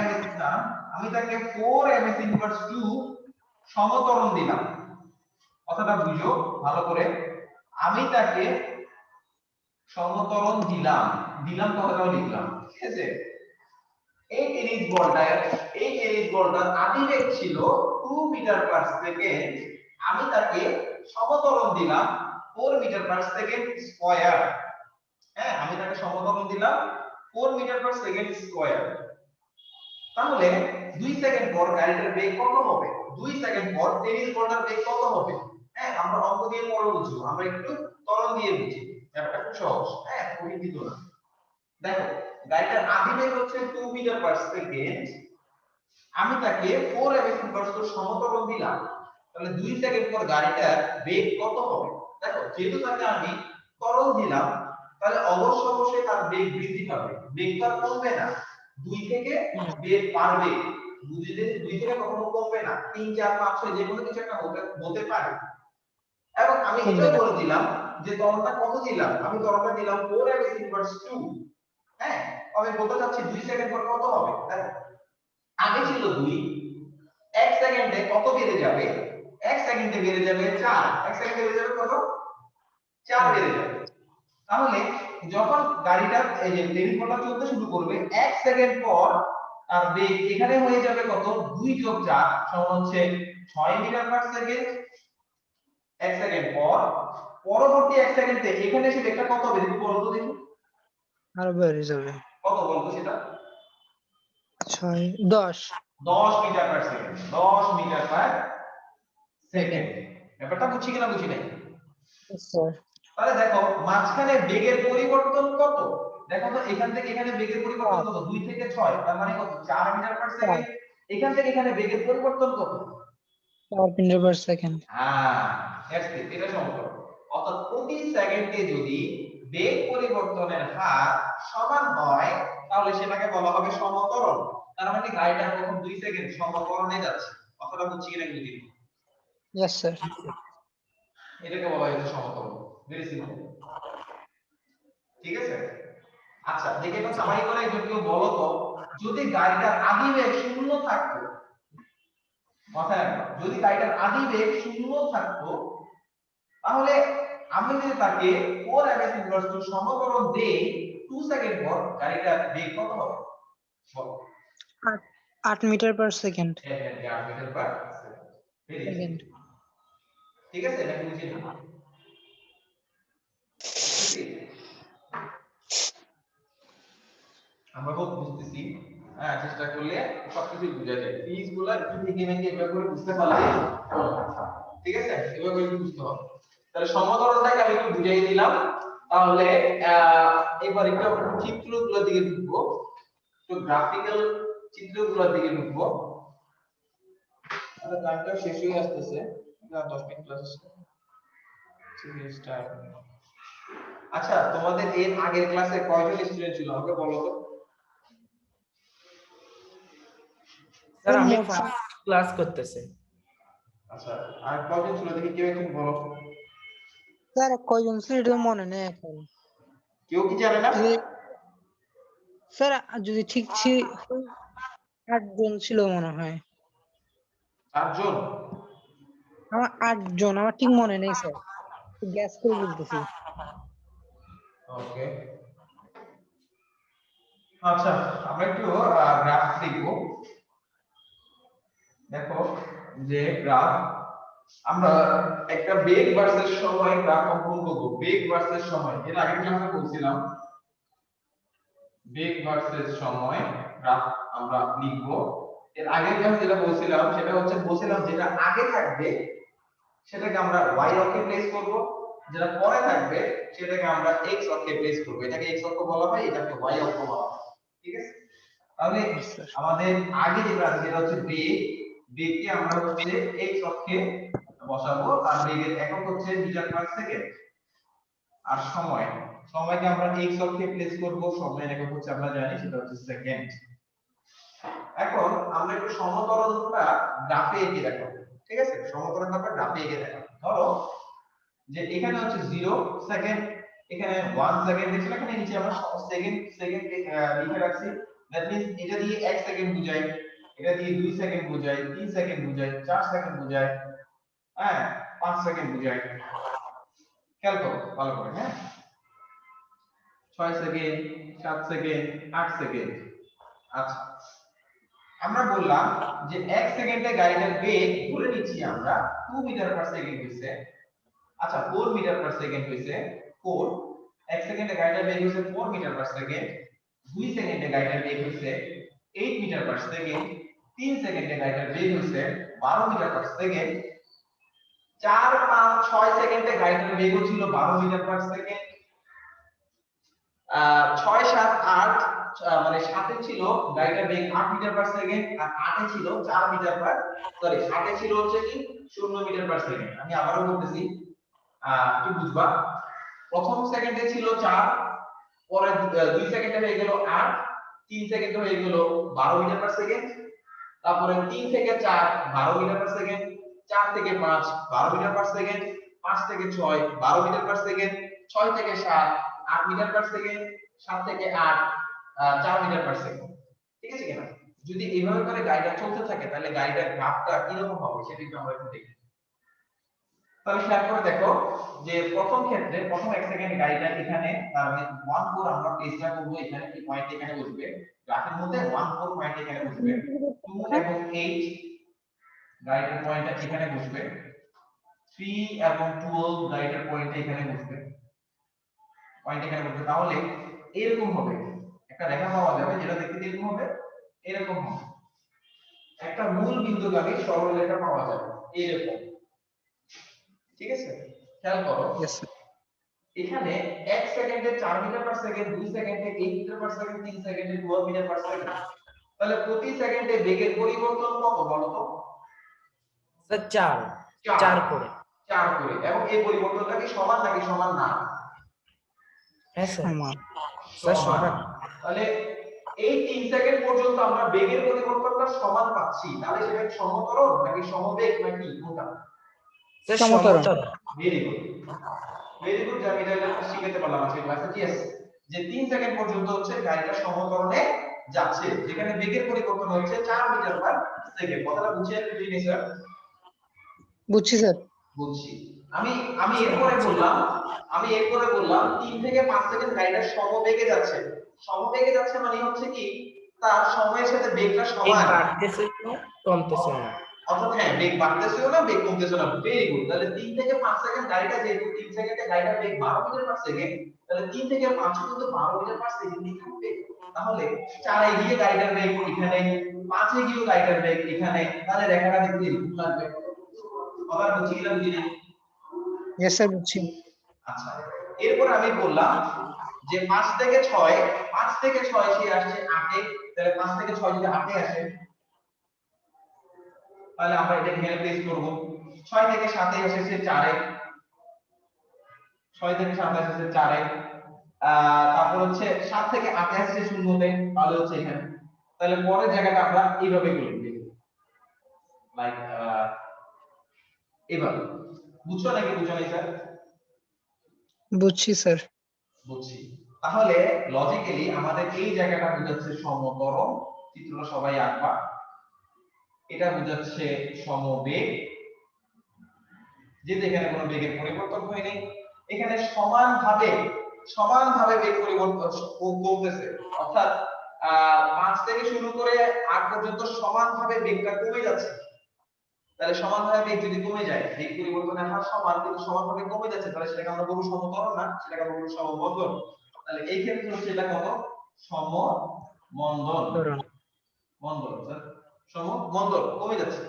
ms না, আমি তাকে 4 ms ইনভার্স 2 সমত্বরণ দিলাম। কথাটা বুঝো ভালো করে, আমি তাকে সমত্বরণ দিলাম, দিলাম কথাটাও লিখলাম, ঠিক আছে? এই টেনিস বলটার আদি বেগ ছিল 2 মিটার পার সেকেন্ড, আমি তাকে সমত্বরণ দিলাম 4 মিটার পার সেকেন্ড স্কয়ার। হ্যাঁ, আমি তাকে সমত্বরণ দিলাম 4 মিটার পার সেকেন্ড স্কয়ার। তাহলে 2 সেকেন্ড পর গাড়িটার বেগ কত হবে? 2 সেকেন্ড পর টেনিস বলটার বেগ কত হবে? হ্যাঁ, আমরা অঙ্ক দিয়ে পরে বুঝবো, আমরা একটু ত্বরণ দিয়ে বুঝি, ব্যাপারটা খুব সহজ। হ্যাঁ, কঠিন কিছু না। দেখো, গাড়িটার আদি বেগ হচ্ছে 2 মিটার পার সেকেন্ড, আমি তাকে 4 ms ইনভার্স সমত্বরণ দিলাম। তাহলে 2 সেকেন্ড পর গাড়িটার বেগ কত হবে? দেখো, যেহেতু তাকে আমি ত্বরণ দিলাম তাহলে অবশ্যই তার বেগ বৃদ্ধি পাবে, বেগ তো আর কমবে না। 2 থেকে বেগ বাড়বে, 2 থেকে কখনো কমবে না। 3 4 5 6 যে কোনো কিছু একটা হতে পারে। এবং আমি কমবে এটাও না। বলে দিলাম যে ত্বরণটা কত দিলাম, আমি ত্বরণটা দিলাম 4 ms ইনভার্স 2। হ্যাঁ, আমি বলতে চাচ্ছি 2 সেকেন্ড পর কত হবে। দেখো, আগে ছিল 2, 1 সেকেন্ডে কত বেড়ে যাবে? 1 সেকেন্ডে বেড়ে যাবে 4, 1 সেকেন্ডে বেড়ে যাবে কত? 4 বেড়ে যাবে। তাহলে যখন গাড়িটা এই যে টেনিস বলটা চলতে শুরু করবে 1 সেকেন্ড পর আর বেগ এখানে হয়ে যাবে কত? 2 যোগ 4 সমান হচ্ছে 6 মিটার পার সেকেন্ড। 1 সেকেন্ড পর পরবর্তী 1 সেকেন্ডে এখানে এসে বেগটা কত হবে দেখি বলো তো দেখি। আরো বেড়ে যাবে। কত বলতো সেটা? 6 10 10 metre per second, 10 metre per second. ব্যাপারটা বুঝছি কিনা বুঝি নাই? স্যার। তাহলে দেখো মাঝখানে বেগের পরিবর্তন কত? দেখো তো এখান থেকে এখানে বেগের পরিবর্তন কত? 2 থেকে 6 তার মানে কত? 4 মিটার পার সেকেন্ড। এখান থেকে এখানে বেগের পরিবর্তন কত? 4 মিটার পার সেকেন্ড। হ্যাঁ, এটা সমতল। অর্থাৎ প্রতি সেকেন্ডে যদি বেগ পরিবর্তনের হার সমান হয় তাহলে সেটাকে বলা হবে সমতরণ। তার মানে গাড়িটা তখন 2 সেকেন্ড সমতরণে যাচ্ছে। কথাটা বুঝছি কিনা বুঝি? Yes sir. এটাকে বলা হয় সমতরণ। ভেরি সিম্পল, ঠিক আছে? আচ্ছা, দেখে তো সামারি করে একটু কেউ বলো তো, যদি গাড়িটার আদি বেগ 0 থাকতো, মাথায় রাখবা, যদি গাড়িটার আদি বেগ 0 থাকতো তাহলে আমি যদি তাকে 4 ms ইনভার্স টু সমকরণ দেই 2 সেকেন্ড পর গাড়িটার বেগ কত হবে? বলো। 8 মিটার পার সেকেন্ড। হ্যাঁ, 8 মিটার পার সেকেন্ড। ঠিক আছে, নাকি বুঝি না? আমরা খুব বুঝতেছি। হ্যাঁ, চেষ্টা করলে সবকিছু বোঝা যায়। ফিজ গুলা একটু থেকে নাকি এভাবে করে বুঝতে পারলে, ঠিক আছে, এভাবে করে বুঝতে হবে। তাহলে সমতলটাকে আমি একটু বুঝিয়ে দিলাম। তাহলে এবার একটু আমরা চিত্রগুলোর দিকে ঢুকবো, একটু গ্রাফিক্যাল চিত্রগুলোর দিকে ঢুকবো। তাহলে টাইমটা শেষ হয়ে আসতেছে, 10 মিনিট ক্লাস স্টার্ট। আচ্ছা, তোমাদের এর আগের ক্লাসে কয়জন স্টুডেন্ট ছিল আমাকে বলো তো? স্যার আমি ফার্স্ট ক্লাস করতেছি। আচ্ছা, আর কয়জন ছিল দেখি, কেউ একজন বলো। স্যার কয়জন ছিল এটা মনে নেই এখন। কেউ কি জানে না? স্যার যদি ঠিক ছিল 8 জন ছিল মনে হয়। 4 জন? আমার 8 জন, আমার ঠিক মনে নেই স্যার, গ্যাস করে বলতেছি। ওকে, আচ্ছা, আমরা একটু গ্রাফ দেখব। দেখো যে গ্রাফ আমরা একটা বেগ ভার্সেস সময় গ্রাফ অঙ্কন করব। বেগ ভার্সেস সময়, এর আগের ক্লাসে বলছিলাম বেগ ভার্সেস সময় গ্রাফ আমরা লিখব। এর আগের ক্লাসে যেটা বলছিলাম সেটা হচ্ছে বলছিলাম যেটা আগে থাকবে সেটাকে আমরা y অক্ষে প্লেস করব, যেটা পরে থাকবে সেটাকে আমরা x অক্ষে প্লেস করব। এটাকে x অক্ষ বলা হয়, এটাকে y অক্ষ বলা হয়। ঠিক আছে, তাহলে স্যার আমাদের আগে যেটা আছে সেটা হচ্ছে বেগ। বেগকে আমরা হচ্ছে x অক্ষে বসাবো, আর বেগের একক হচ্ছে মিটার পার সেকেন্ড। আর সময়, সময়কে আমরা x অক্ষে প্লেস করব, সময়ের একক হচ্ছে আমরা জানি সেটা হচ্ছে সেকেন্ড। এখন আমরা একটু সমতরণটা গ্রাফে এঁকে দেখাবো। ঠিক আছে, সমতরণটা আমরা গ্রাফে এঁকে দেখাবো। ধরো যে এখানে হচ্ছে 0 সেকেন্ড, এখানে 1 সেকেন্ড দেখছেন, এখানে নিচে আমরা সেকেন্ড সেকেন্ড লিখে রাখছি। দ্যাট মিন্স এটা দিয়ে 1 সেকেন্ড বোঝায়, এটা দিয়ে 2 সেকেন্ড বোঝায়, 3 সেকেন্ড বোঝায়, 4 সেকেন্ড বোঝায়, হ্যাঁ 5 সেকেন্ড বোঝায়। খেয়াল করো ভালো করে, হ্যাঁ 6 সেকেন্ড, 7 সেকেন্ড, 8 সেকেন্ড। আচ্ছা, আমরা বললাম যে 1 সেকেন্ডে গাড়িটার বেগ ধরে নিচ্ছি আমরা 2 মিটার পার সেকেন্ড হইছে। আচ্ছা 4 মিটার পার সেকেন্ড হইছে 4। 1 সেকেন্ডে গাড়িটার বেগ হইছে 4 মিটার পার সেকেন্ড। 2 সেকেন্ডে গাড়িটার বেগ হইছে 8 মিটার পার সেকেন্ড। 3 সেকেন্ডে গাড়িটার বেগ হইছে 12 মিটার পার সেকেন্ড। 4 5 6 সেকেন্ডে গাড়িটার বেগ ছিল 12 মিটার পার সেকেন্ড। 6 7 8 মানে 7 এ ছিল গাড়িটার বেগ 8 মিটার পার সেকেন্ড, আর 8 এ ছিল 4 মিটার পার, সরি 8 এ ছিল হচ্ছে কি 0 মিটার পার সেকেন্ড। আমি আবারো বলতেছি একটু বুঝবা। প্রথম সেকেন্ডে ছিল 4, পরে 2 সেকেন্ডে হয়ে গেল 8, 3 সেকেন্ডে হয়ে গেল 12 মিটার পার সেকেন্ড, তারপরে 3 থেকে 4 12 মিটার পার সেকেন্ড, 4 থেকে 5 12 মিটার পার সেকেন্ড, 5 থেকে 6 12 মিটার পার সেকেন্ড, 6 থেকে 7 8 মিটার পার সেকেন্ড, 7 থেকে 8 4 মিটার পার সেকেন্ড। ঠিক আছে কিনা? যদি এইভাবে করে গাড়িটা চলতে থাকে তাহলে গাড়িটার গ্রাফটা কিরকম হবে সেটা একটু আমরা একটু দেখি। তাহলে খেয়াল করে দেখো যে প্রথম ক্ষেত্রে প্রথম 1 সেকেন্ড গাড়িটা এখানে, তার মানে 1 4 আমরা প্লেসটা করব এখানে, এই পয়েন্ট এখানে বসবে গ্রাফের মধ্যে, 1 4 পয়েন্ট এখানে বসবে, 2 এবং 8 গাড়িটার পয়েন্টটা এখানে বসবে, 3 এবং 12 গাড়িটার পয়েন্টটা এখানে বসবে, পয়েন্ট এখানে বসবে। তাহলে এরকম হবে একটা রেখা পাওয়া যাবে যেটা দেখতে এরকম হবে, এরকম হবে একটা মূল বিন্দুগামী সরলরেখা পাওয়া যাবে এরকম। ঠিক আছে, খেয়াল করো ইয়েস স্যার এখানে 1 সেকেন্ডে 4 মিটার পার সেকেন্ড, 2 সেকেন্ডে 8 মিটার পার সেকেন্ড, 3 সেকেন্ডে 12 মিটার পার সেকেন্ড। তাহলে প্রতি সেকেন্ডে বেগের পরিবর্তন কত বলো তো? স্যার 4 করে। 4 করে। এবং এই পরিবর্তনটা কি সমান নাকি সমান না? হ্যাঁ স্যার, সমান স্যার সমান। সমান। তাহলে এই 3 সেকেন্ড পর্যন্ত আমরা বেগের পরিবর্তনটা সমান পাচ্ছি, তাহলে সেটা কি সমতরণ নাকি সমবেগ নাকি কোনটা? স্যার সমতরণ। সমতরণ। Very good, very good. আমি এটা শিখাতে পারলাম আজকে ক্লাসে। ইয়েস, যে 3 সেকেন্ড পর্যন্ত হচ্ছে গাড়িটা সমতরণে যাচ্ছে, যেখানে বেগের পরিবর্তন হচ্ছে 4 মিটার পার সেকেন্ড। কথাটা বুঝছেন প্লিজ স্যার? বুঝছি স্যার বুঝছি। আমি আমি এরপরে বললাম 3 থেকে 5 সেকেন্ড গাড়িটা সমবেগে যাচ্ছে। সমবেগে যাচ্ছে মানে হচ্ছে কি তার সময়ের সাথে বেগটা বেগ সমান, বাড়তেছে না, কমতেছে না। অর্থাৎ হ্যাঁ বেগ বাড়তেছেও না বেগ কমতেছেও না। Very good. তাহলে 3 থেকে 5 সেকেন্ড গাড়িটা, যেহেতু 3 সেকেন্ডে গাড়িটার বেগ 12 মিটার পার সেকেন্ড, তাহলে 3 থেকে 5 পর্যন্ত 12 মিটার পার সেকেন্ডই থাকবে। তাহলে 4 এ গিয়ে গাড়িটার বেগ এখানে, 5 এ গিয়ে গাড়িটার বেগ এখানে, তাহলে রেখাটা দেখতে এরকম লাগবে। আবার বুঝি কিনা বুঝিনি? ইয়েস স্যার বুঝছি আচ্ছা, এরপর আমি বললাম যে 5 থেকে 6 সে আসছে 8 এ। তাহলে 5 থেকে 6 যদি 8 এ আসে তাহলে আমরা এটা এখানে প্লেস করব। 6 থেকে 7 এ এসেছে 4 এ, 6 থেকে 7 এসেছে 4 এ। তারপর হচ্ছে 7 থেকে 8 এ আসছে 0 তে, তাহলে হচ্ছে এখানে। তাহলে পরের জায়গাটা আমরা এইভাবে করে লিখব, লাইক এইভাবে। বুঝছো নাকি বুঝো নাই স্যার? বুঝছি স্যার বুঝছি। তাহলে লজিক্যালি আমাদের এই জায়গাটা বোঝাচ্ছে সমতরণ, চিত্রটা সবাই আঁকবা। এটা বোঝাচ্ছে সমবেগ, যেহেতু এখানে কোনো বেগের পরিবর্তন হয়নি। এখানে সমানভাবে বেগ পরিবর্তন কমতেছে, অর্থাৎ 5 থেকে শুরু করে 8 পর্যন্ত সমানভাবে বেগটা কমে যাচ্ছে। তাহলে সমানভাবে বেগ যদি কমে যায়, বেগ পরিবর্তনের হার সমান কিন্তু সমানভাবে কমে যাচ্ছে, তাহলে সেটাকে আমরা বলবো সমত্বরণ না, সেটাকে আমরা বলবো সমমন্দন। তাহলে এই ক্ষেত্রে হচ্ছে এটা কত? সমমন্দন। ত্বরণ। মন্দন স্যার, সমমন্দন কমে যাচ্ছে,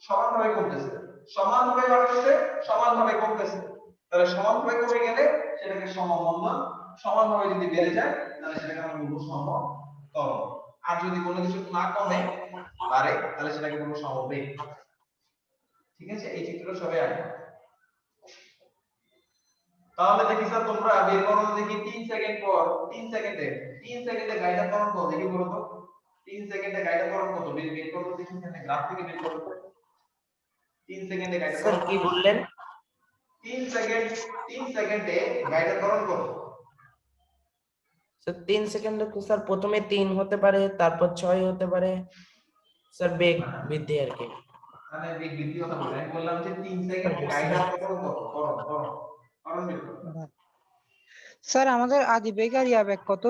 সমানভাবে কমতেছে, সমানভাবে বাড়ছে, সমানভাবে কমতেছে। তাহলে সমানভাবে কমে গেলে সেটাকে সমমন্দন, সমানভাবে যদি বেড়ে যায় তাহলে সেটাকে আমরা বলবো সমত্বরণ। আর যদি কোনো কিছু না কমে বাড়ে তাহলে সেটাকে বলবো সমবেগ। ঠিক আছে, এই চিত্রটা সবাই আঁকো। তাহলে দেখি স্যার তোমরা বের করো দেখি 3 সেকেন্ড পর, 3 সেকেন্ডে গাইডা ত্বরণ কত দেখি বলো তো। 3 সেকেন্ডে গাইডা ত্বরণ কত বের করো দেখি, এখানে গ্রাফ থেকে বের করো। 3 সেকেন্ডে গাইডা স্যার ত্বরণ কি বললেন? 3 সেকেন্ড, 3 সেকেন্ডে গাইডা ত্বরণ কত? স্যার 3 সেকেন্ডে তো স্যার প্রথমে 3 হতে পারে, তারপর 6 হতে পারে স্যার, বেগ বৃদ্ধি আর কি। মানে বেগ বৃদ্ধি কথা বলি, আমি বললাম যে 3 সেকেন্ডে গাইডা ত্বরণ কত? ত্বরণ বের করো। স্যার আমাদের আদি বেগ আর ইয়া বেগ কত?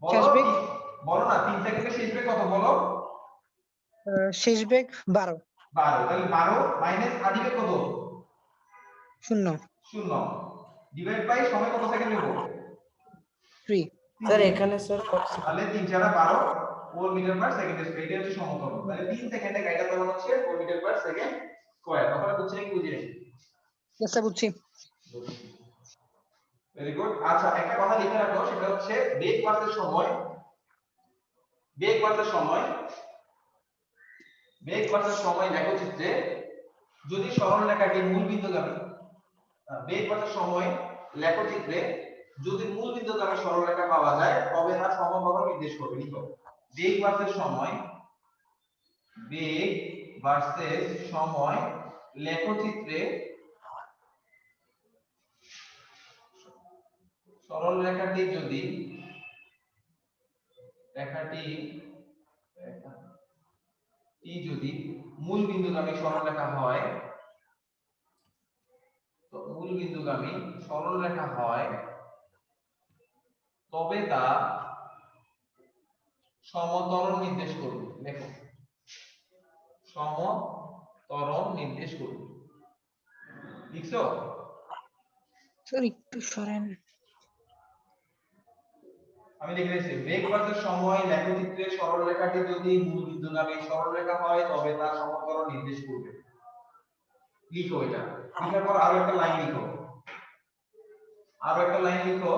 শেষ বলো বেগ? বলো না, 3 সেকেন্ডে শেষ বেগ কত বলো? শেষ বেগ 12। 12, তাহলে 12 মাইনাস আদি বেগ কত? 0 0 ডিভাইড বাই সময় কত সেকেন্ড নেব? 3। স্যার এখানে স্যার কত সেকেন্ড? তাহলে 3 4 12 4 মিটার পার সেকেন্ড স্কয়ার, এটা হচ্ছে সমতল। তাহলে 3 সেকেন্ডে গাইডা ত্বরণ হচ্ছে 4 মিটার পার সেকেন্ড স্কয়ার। কথাটা বুঝছেন কি বুঝিনি? স্যার বুঝছি। Very good. আচ্ছা, একটা কথা লিখে রাখো, সেটা হচ্ছে বেগ ভার্সেস সময়, বেগ ভার্সেস সময়, বেগ ভার্সেস সময় লেখচিত্রে যদি সরল রেখাটি মূল বিন্দুগামী, বেগ ভার্সেস সময় লেখচিত্রে যদি মূল বিন্দুগামী সরল রেখা পাওয়া যায় তবে তা সমবাহু নির্দেশ করবে। লিখো বেগ ভার্সেস সময়, বেগ ভার্সেস সময় লেখচিত্রে সরল রেখাটি যদি যদি মূল বিন্দুগামী সরল রেখা হয়, তো মূল বিন্দুগামী সরল রেখা হয় তবে তা সমতরণ নির্দেশ করবে। দেখো সমতরণ নির্দেশ করবে, লিখছো? স্যার একটু সরেন। আমি লিখে দিয়েছি বেগ ভার্সেস সময় লেখচিত্রে সরল রেখাটি যদি মূল বিন্দুগামী সরল রেখা হয় তবে তা সমতরণ নির্দেশ করবে। লিখো এটা, লিখার পর আরো একটা লাইন লিখো, আরো একটা লাইন লিখো,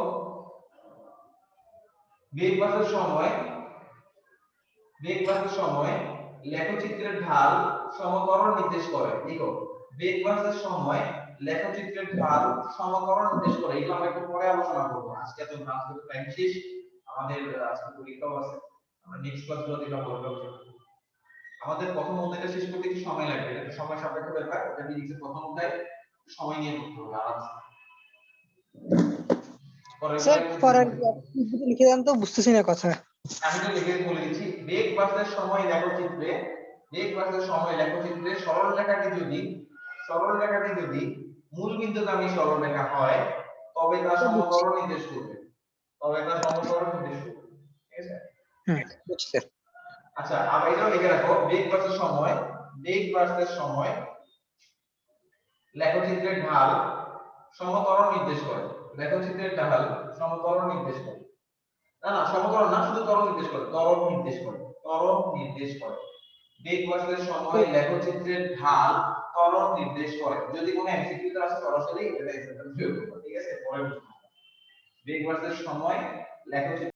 বেগ ভার্সেস সময়, বেগ ভার্সেস সময় লেখচিত্রের ঢাল সমকরণ নির্দেশ করে। লিখো বেগ ভার্সেস সময় লেখচিত্রের ঢাল সমকরণ নির্দেশ করে। এটা আমরা একটু পরে আলোচনা করব, আজকে তো আজকে টাইম শেষ, আমাদের আজকে পরীক্ষাও আছে, আমরা নেক্সট ক্লাসগুলোতে এটা বলবো। আমাদের প্রথম অধ্যায়টা শেষ করতে কি সময় লাগবে, এটা সময় সাপেক্ষ ব্যাপার, এটা ফিজিক্সের প্রথম অধ্যায়, সময় নিয়ে করতে হবে আরামসে। স্যার পরের লিখে দেন তো, বুঝতেছি না কথা। আমি তো লিখে বলে দিচ্ছি, বেগ ভার্সেস সময় লেখচিত্রে, বেগ ভার্সেস সময় লেখচিত্রে সরল রেখাটি যদি মূল বিন্দুগামী সরল রেখা হয় তবে তা সমতল নির্দেশ করবে, তবে তা সমতল নির্দেশ করবে। ঠিক আছে? বুঝছি স্যার। আচ্ছা, আবার এটাও লিখে রাখো, বেগ ভার্সেস সময়, বেগ ভার্সেস সময় লেখচিত্রের ঢাল সমতল নির্দেশ করে, লেখচিত্রের ঢাল সমতল নির্দেশ করে, না না সমতল না, শুধু ত্বরণ নির্দেশ করে, ত্বরণ নির্দেশ করে, ত্বরণ নির্দেশ করে। বেগ ভার্সেস সময় লেখচিত্রের ঢাল ত্বরণ নির্দেশ করে। যদি কোনো এমসিকিউ তে আসে সরাসরি এটা এক্সাম্পল প্রয়োগ করবে। ঠিক আছে, পরে বুঝবো। বেগ ভার্সেস সময় লেখচিত্র